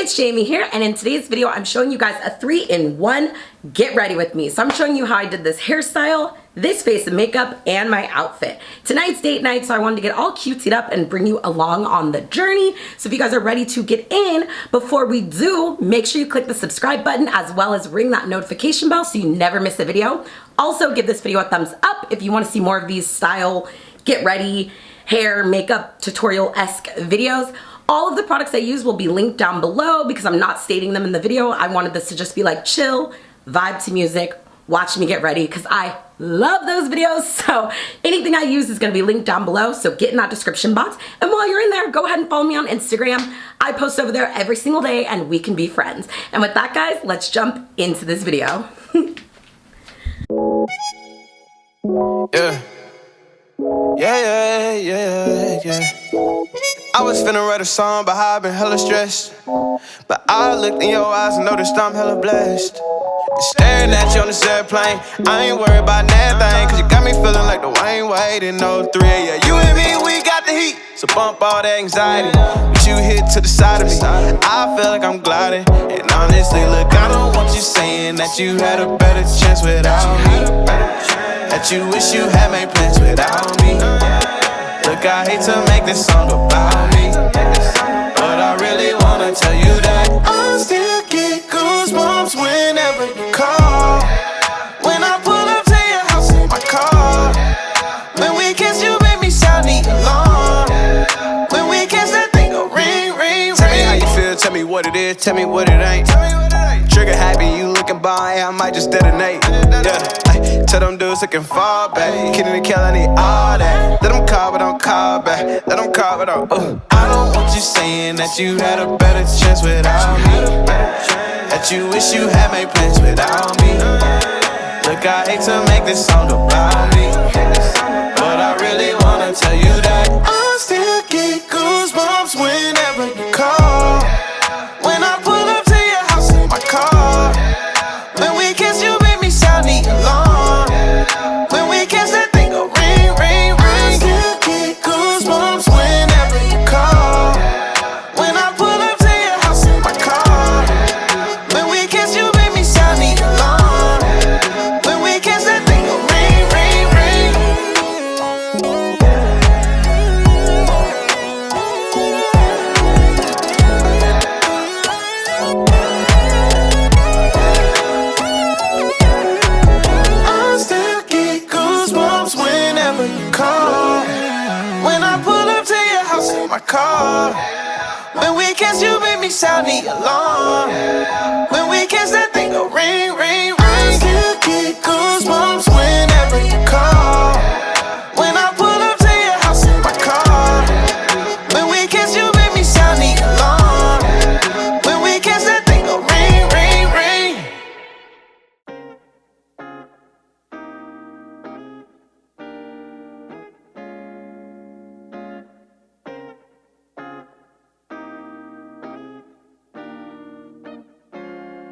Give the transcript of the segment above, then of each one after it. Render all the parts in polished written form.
it's Jamie here, and in today's video I'm showing you guys a 3-in-1 get ready with me. So I'm showing you how I did this hairstyle, this face of makeup, and my outfit. Tonight's date night, so I wanted to get all cutesied up and bring you along on the journey. So if you guys are ready to get in, before we do, make sure you click the subscribe button as well as ring that notification bell so you never miss a video. Also give this video a thumbs up if you want to see more of these style, get ready, hair, makeup, tutorial-esque videos. All of the products I use will be linked down below because I'm not stating them in the video. I wanted this to just be like chill, vibe to music, watch me get ready because I love those videos. So anything I use is going to be linked down below. So get in that description box. And while you're in there, go ahead and follow me on Instagram. I post over there every single day and we can be friends. And with that, guys, let's jump into this video. Yeah. I was finna write a song about how I've been hella stressed, but I looked in your eyes and noticed I'm hella blessed. Staring at you on this airplane, I ain't worried about nothing, cause you got me feeling like the Wayne Wade in 03. Yeah, you and me, we got the heat, so bump all that anxiety. But you hit to the side of me, I feel like I'm gliding. And honestly, look, I don't want you saying that you had a better chance without me, that you wish you had made plans without me. Look, I hate to make this song about me, but I really wanna tell you that I still get goosebumps whenever you call. When I pull up to your house in my car, when we kiss you make me sound the alarm. When we kiss that thing go ring, ring, ring. Tell me how you feel, tell me what it is, tell me what it ain't. Trigger happy, you looking by, I might just detonate. Yeah, tell them dudes looking far back. Kidding to kill, I need all that. Let them call, but don't call back. Let them call, but don't. I don't want you saying that you had a better chance without me, that you wish you had made plans without me. Look, I hate to make this song about me, but I really wanna tell you that I still get goosebumps whenever you call. When I pull up to your house in my car, when we kiss you make me sound the alarm. When we kiss that thing go ring, ring, ring. I still get goosebumps whenever you call. When I pull up to your house in my car, when we kiss you make me sound the alarm. When we kiss that thing go ring, ring, ring. I still get goosebumps whenever you call. When I pull up to your house in my car, when we kiss you make me sound the alarm. When we kiss that thing go ring, ring, ring. I still get goosebumps whenever you call. When I pull up to your house in my car, when we kiss you make me sound the alarm. When we kiss that thing go ring, ring, ring.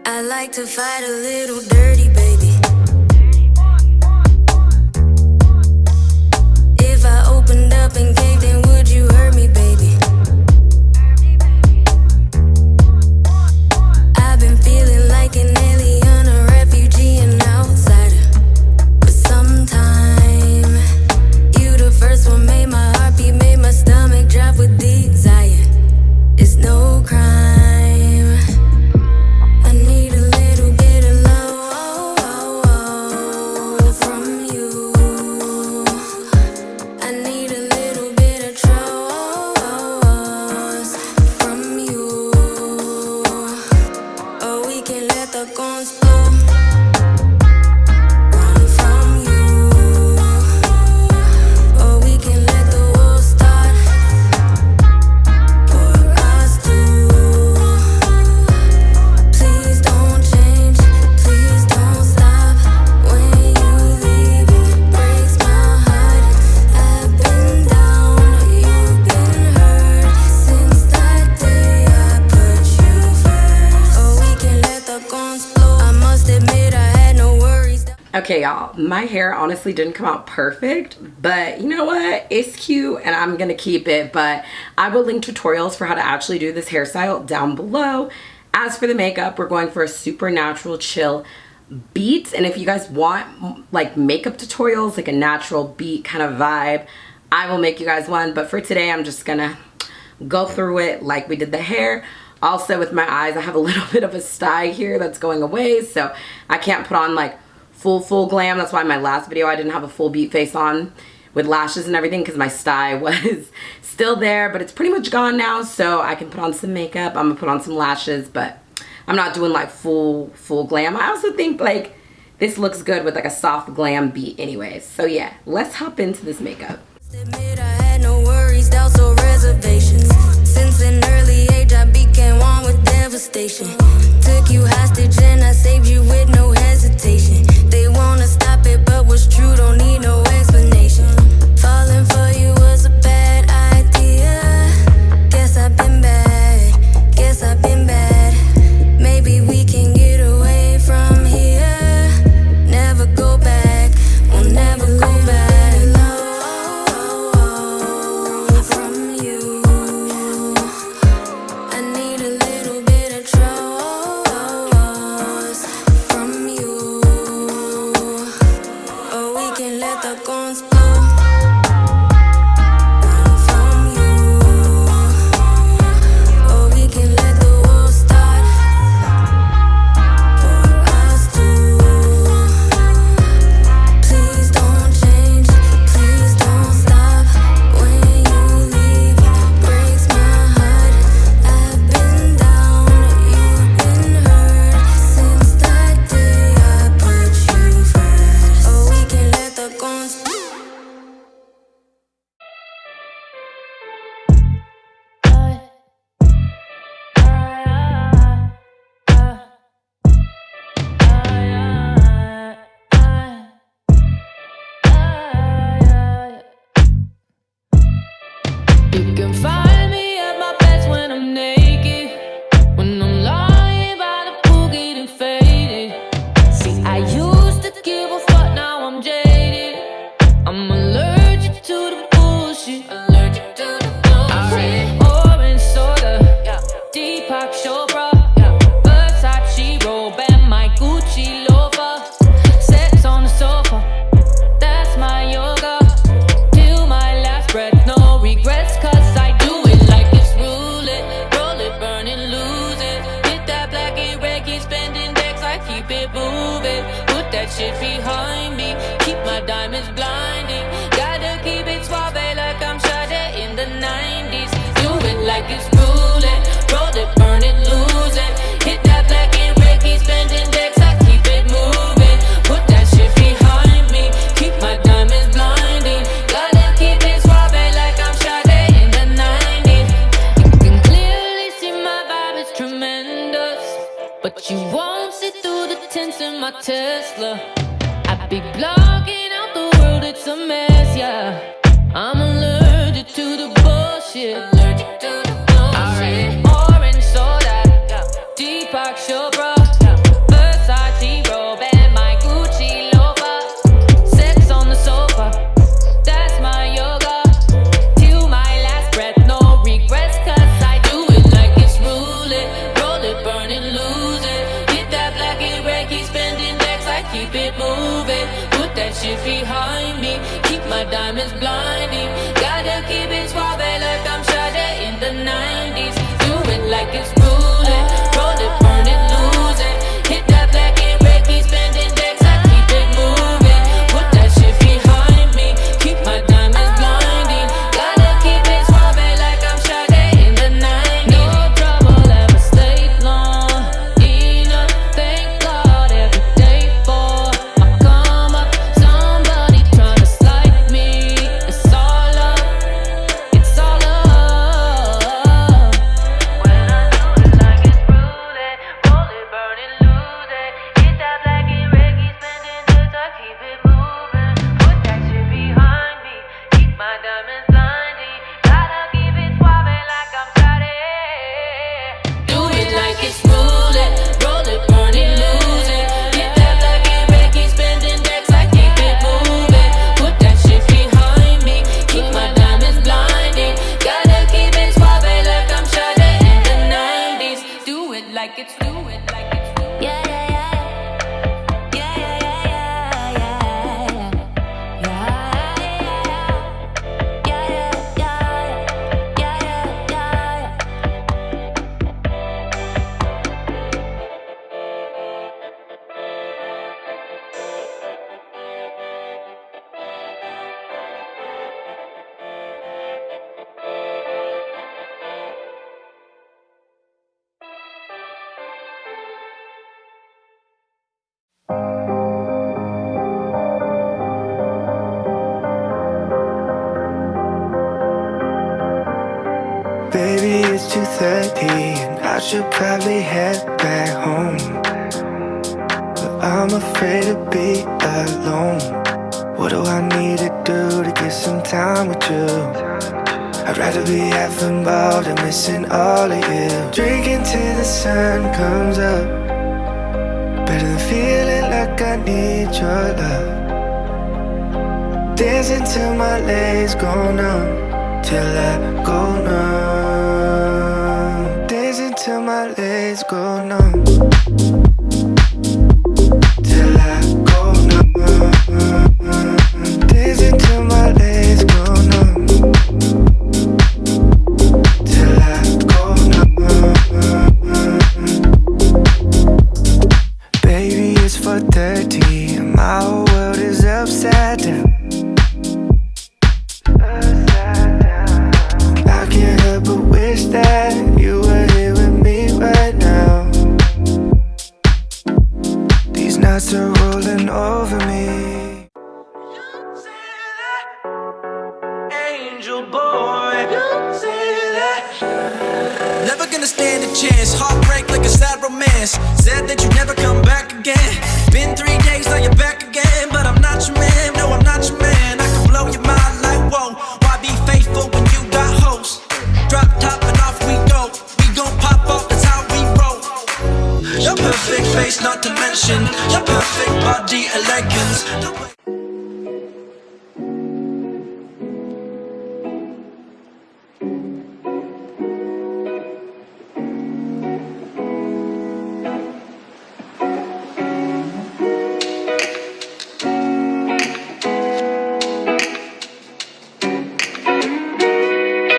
I like to fight a little dirty, baby. If I opened up and caved in, would you hurt me, baby? I've been feeling like an alien, a refugee, an outsider. But sometime, you the first one made my heart beat, made my stomach drop with desire. It's no crime. I need a little bit of love. Okay, y'all, my hair honestly didn't come out perfect, but you know what? It's cute and I'm gonna keep it, but I will link tutorials for how to actually do this hairstyle down below. As for the makeup, we're going for a super natural, chill beat, and if you guys want like makeup tutorials, like a natural beat kind of vibe, I will make you guys one, but for today, I'm just gonna go through it like we did the hair. Also with my eyes, I have a little bit of a sty here that's going away, so I can't put on like full glam. That's why in my last video I didn't have a full beat face on with lashes and everything, because my sty was still there, but it's pretty much gone now, so I can put on some makeup. I'm gonna put on some lashes, but I'm not doing like full glam. I also think like this looks good with like a soft glam beat anyways. So yeah, let's hop into this makeup. Admit I had no worries, doubts or reservations. Since an early age I became one with devastation. Took you hostage and I saved you with no hesitation. They wanna stop it, but what's true don't need no explanation. Falling for you was a bad idea. Guess I've been bad, guess I've been bad. Maybe we can get away from here. Never go back, we'll never go back. From you, I need a little bit of trust from you. Or we can let the guns blow from you. Or we can let the war start for us two. Please don't change, please don't stop. When you leave, breaks my heart. I've been down, you've been hurt. Since that day I put you first. Or we can let the guns You can find me at my best when I'm naked, when I'm lying by the pool getting faded. See, I used to give a fuck, now I'm jaded. I'm allergic to the bullshit. Allergic to the bullshit. Orange soda, Deepak Chopra, Versace robe and my Gucci loafer. Sex on the sofa, that's my yoga. Till my last breath, no regrets, cause I do it like it's roll it, burn it, lose it. Hit that black and red, keep spending decks, I keep it moving. Put that shit behind me, keep my diamonds blinding. Gotta keep it suave like I'm Sade in the 90s. Do it like it's roll it, burn it, lose it. Hit that black and red, keep spending decks, I keep it moving. Put that shit behind me, keep my diamonds blinding. Gotta keep it suave like I'm Sade in the 90s. You can clearly see my vibe is tremendous, but you won't see through the tints in my Tesla. I be blocking out the world, it's a mess, yeah. I'm allergic to the bullshit. Allergic to the bullshit. Orange soda, Deepak Chopra, Versace robe and my Gucci loafer. Sex on the sofa, that's my yoga. Till my last breath, no regrets, cause I do it like it's roll it, burn it, lose it. Hit that black and red, keep spending decks, I keep it moving. Put that shit behind me, keep my diamonds blinding. Gotta keep it suave like I'm Sade in the 90s. Do it like it's roll it, burn it, lose it. Hit that black and red, keep spending decks, I keep it moving. Put that shit behind me, keep my diamonds blinding. Gotta keep it suave like I'm Sade in the 90s. No trouble ever stayed long enough. Thank God every day for my come up. Somebody tryna slide me, it's all it's 2:30 and I should probably head back home, but I'm afraid to be alone. What do I need to do to get some time with you? I'd rather be half involved and missing all of you. Drinking till the sun comes up, better than feeling like I need your love. Dancing till my legs go numb, till I go numb. Dancing till my legs go numb, till I go numb. Dancing till my legs go numb, till I go numb. Baby, it's 4:30 and my whole world is upside down. I can't help but wish that you were here with me right now. These nights are rolling over me. Angel boy, you say that. Never gonna stand a chance, heartbreak like a sad romance. Said that you'd never come back again. Been 3 days, now you're back again. But I'm not your man, no I'm not your man. I can blow your mind like whoa. Why be faithful when you got hoes? Drop top and off we go. We gon' pop off, that's how we roll. Your perfect face, not to mention your perfect body elegance.